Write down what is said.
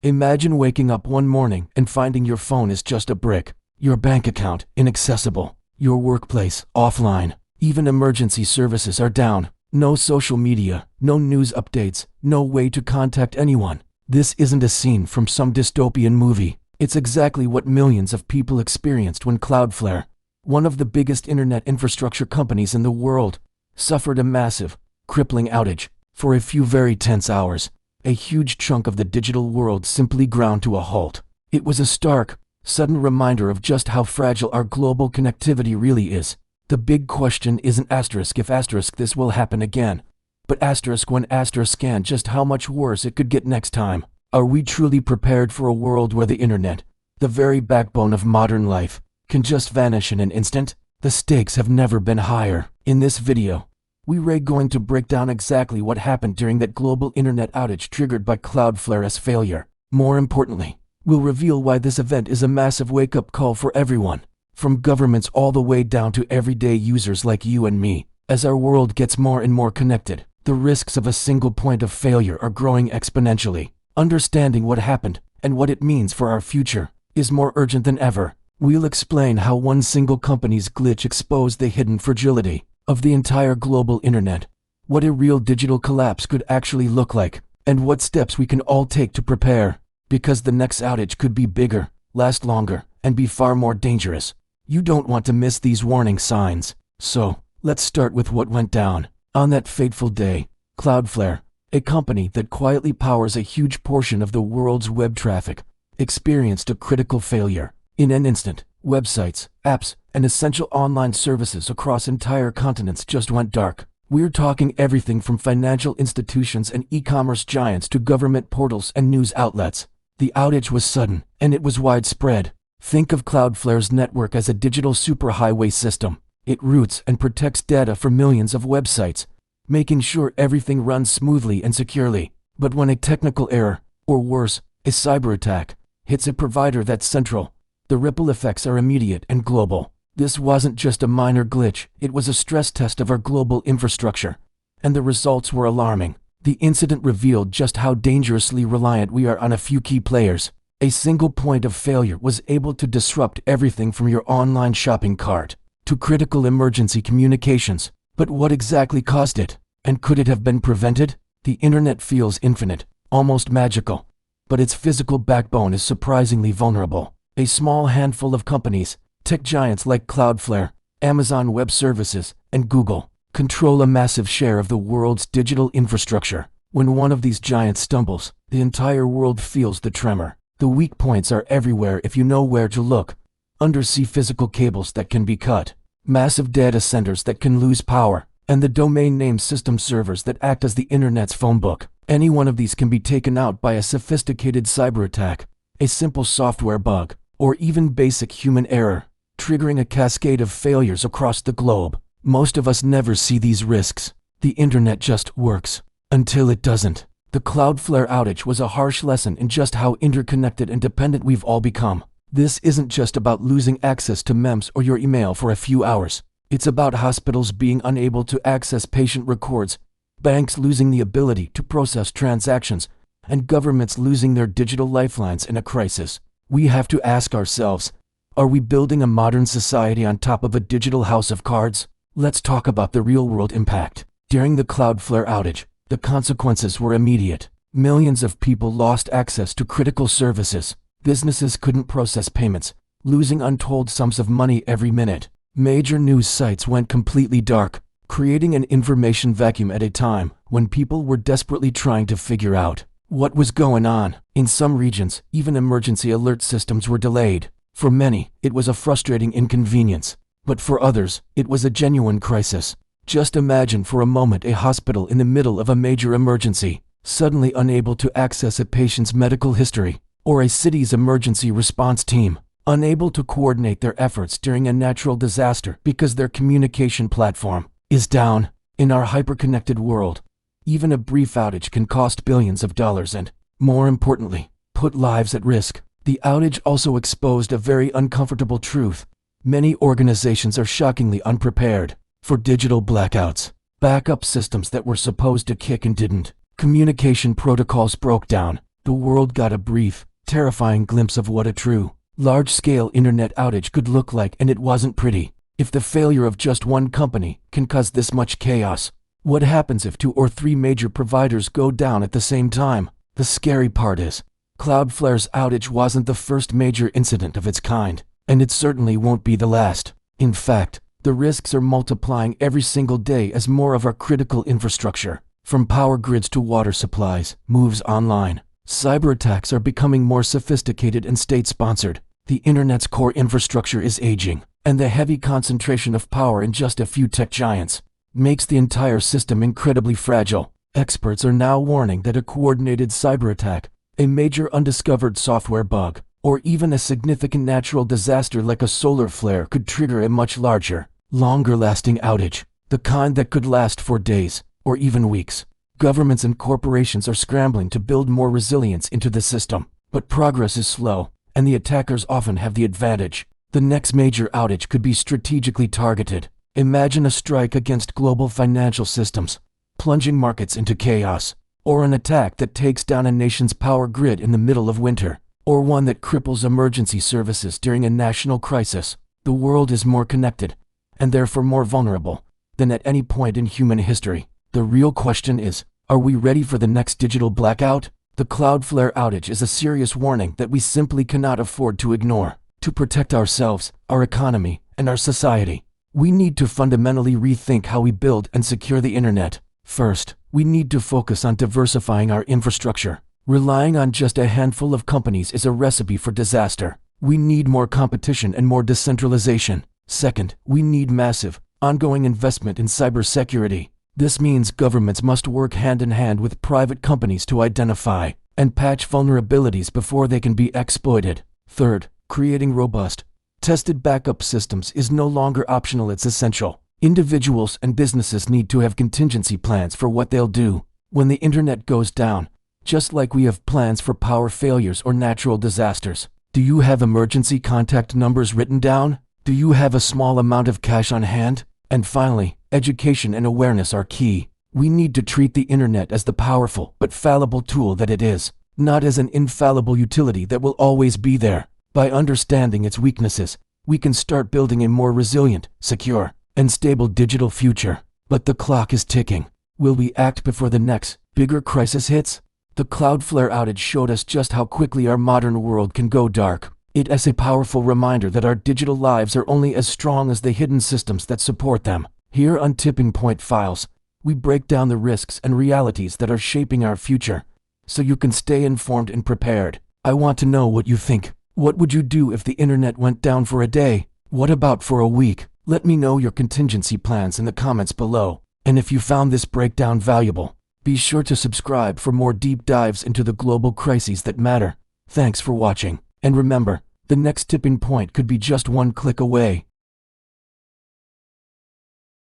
Imagine waking up one morning and finding your phone is just a brick, your bank account inaccessible, your workplace offline, even emergency services are down, no social media, no news updates, no way to contact anyone. This isn't a scene from some dystopian movie. It's exactly what millions of people experienced when Cloudflare, one of the biggest internet infrastructure companies in the world, suffered a massive, crippling outage. For a few very tense hours, a huge chunk of the digital world simply ground to a halt. It was a stark, sudden reminder of just how fragile our global connectivity really is. The big question isn't if this will happen again, but when scan just how much worse it could get next time. Are we truly prepared for a world where the internet, the very backbone of modern life, can just vanish in an instant? The stakes have never been higher. In this video, we're going to break down exactly what happened during that global internet outage triggered by Cloudflare's failure. More importantly, we'll reveal why this event is a massive wake-up call for everyone, from governments all the way down to everyday users like you and me. As our world gets more and more connected, the risks of a single point of failure are growing exponentially. Understanding what happened and what it means for our future is more urgent than ever. We'll explain how one single company's glitch exposed the hidden fragility of the entire global internet, what a real digital collapse could actually look like, and what steps we can all take to prepare, because the next outage could be bigger, last longer, and be far more dangerous. You don't want to miss these warning signs. So, let's start with what went down. On that fateful day, Cloudflare, a company that quietly powers a huge portion of the world's web traffic, experienced a critical failure. In an instant, websites, apps, and essential online services across entire continents just went dark. We're talking everything from financial institutions and e-commerce giants to government portals and news outlets. The outage was sudden, and it was widespread. Think of Cloudflare's network as a digital superhighway system. It routes and protects data for millions of websites, making sure everything runs smoothly and securely. But when a technical error, or worse, a cyber attack, hits a provider that's central, the ripple effects are immediate and global. This wasn't just a minor glitch, it was a stress test of our global infrastructure. And the results were alarming. The incident revealed just how dangerously reliant we are on a few key players. A single point of failure was able to disrupt everything from your online shopping cart to critical emergency communications. But what exactly caused it? And could it have been prevented? The internet feels infinite, almost magical, but its physical backbone is surprisingly vulnerable. A small handful of companies, tech giants like Cloudflare, Amazon Web Services, and Google, control a massive share of the world's digital infrastructure. When one of these giants stumbles, the entire world feels the tremor. The weak points are everywhere if you know where to look. Undersea physical cables that can be cut, massive data centers that can lose power, and the domain name system servers that act as the internet's phone book. Any one of these can be taken out by a sophisticated cyber attack, a simple software bug, or even basic human error, triggering a cascade of failures across the globe. Most of us never see these risks. The internet just works until it doesn't. The Cloudflare outage was a harsh lesson in just how interconnected and dependent we've all become. This isn't just about losing access to memes or your email for a few hours. It's about hospitals being unable to access patient records, banks losing the ability to process transactions, and governments losing their digital lifelines in a crisis. We have to ask ourselves, are we building a modern society on top of a digital house of cards? Let's talk about the real-world impact. During the Cloudflare outage, the consequences were immediate. Millions of people lost access to critical services. Businesses couldn't process payments, losing untold sums of money every minute. Major news sites went completely dark, creating an information vacuum at a time when people were desperately trying to figure out what was going on. In some regions, even emergency alert systems were delayed. For many, it was a frustrating inconvenience, but for others, it was a genuine crisis. Just imagine for a moment a hospital in the middle of a major emergency, suddenly unable to access a patient's medical history, or a city's emergency response team, unable to coordinate their efforts during a natural disaster because their communication platform is down. In our hyper-connected world, even a brief outage can cost billions of dollars and, more importantly, put lives at risk. The outage also exposed a very uncomfortable truth. Many organizations are shockingly unprepared for digital blackouts. Backup systems that were supposed to kick and didn't. Communication protocols broke down, the world got a brief, terrifying glimpse of what a true, large-scale internet outage could look like, and it wasn't pretty. If the failure of just one company can cause this much chaos, what happens if 2 or 3 major providers go down at the same time? The scary part is, Cloudflare's outage wasn't the first major incident of its kind, and it certainly won't be the last. In fact, the risks are multiplying every single day as more of our critical infrastructure, from power grids to water supplies, moves online. Cyber attacks are becoming more sophisticated and state-sponsored. The internet's core infrastructure is aging, and the heavy concentration of power in just a few tech giants makes the entire system incredibly fragile. Experts are now warning that a coordinated cyber attack, a major undiscovered software bug, or even a significant natural disaster like a solar flare could trigger a much larger, longer-lasting outage, the kind that could last for days or even weeks. Governments and corporations are scrambling to build more resilience into the system, but progress is slow, and the attackers often have the advantage. The next major outage could be strategically targeted. Imagine a strike against global financial systems, plunging markets into chaos, or an attack that takes down a nation's power grid in the middle of winter, or one that cripples emergency services during a national crisis. The world is more connected, and therefore more vulnerable, than at any point in human history. The real question is, are we ready for the next digital blackout? The Cloudflare outage is a serious warning that we simply cannot afford to ignore. To protect ourselves, our economy, and our society, we need to fundamentally rethink how we build and secure the internet. First, we need to focus on diversifying our infrastructure. Relying on just a handful of companies is a recipe for disaster. We need more competition and more decentralization. Second, we need massive, ongoing investment in cybersecurity. This means governments must work hand in hand with private companies to identify and patch vulnerabilities before they can be exploited. Third, creating robust, tested backup systems is no longer optional, it's essential. Individuals and businesses need to have contingency plans for what they'll do when the internet goes down, just like we have plans for power failures or natural disasters. Do you have emergency contact numbers written down? Do you have a small amount of cash on hand? And finally, education and awareness are key. We need to treat the internet as the powerful but fallible tool that it is, not as an infallible utility that will always be there. By understanding its weaknesses, we can start building a more resilient, secure, and stable digital future. But the clock is ticking. Will we act before the next, bigger crisis hits? The Cloudflare outage showed us just how quickly our modern world can go dark. It is a powerful reminder that our digital lives are only as strong as the hidden systems that support them. Here on Tipping Point Files, we break down the risks and realities that are shaping our future, so you can stay informed and prepared. I want to know what you think. What would you do if the internet went down for a day? What about for a week? Let me know your contingency plans in the comments below. And if you found this breakdown valuable, be sure to subscribe for more deep dives into the global crises that matter. Thanks for watching. And remember, the next tipping point could be just one click away.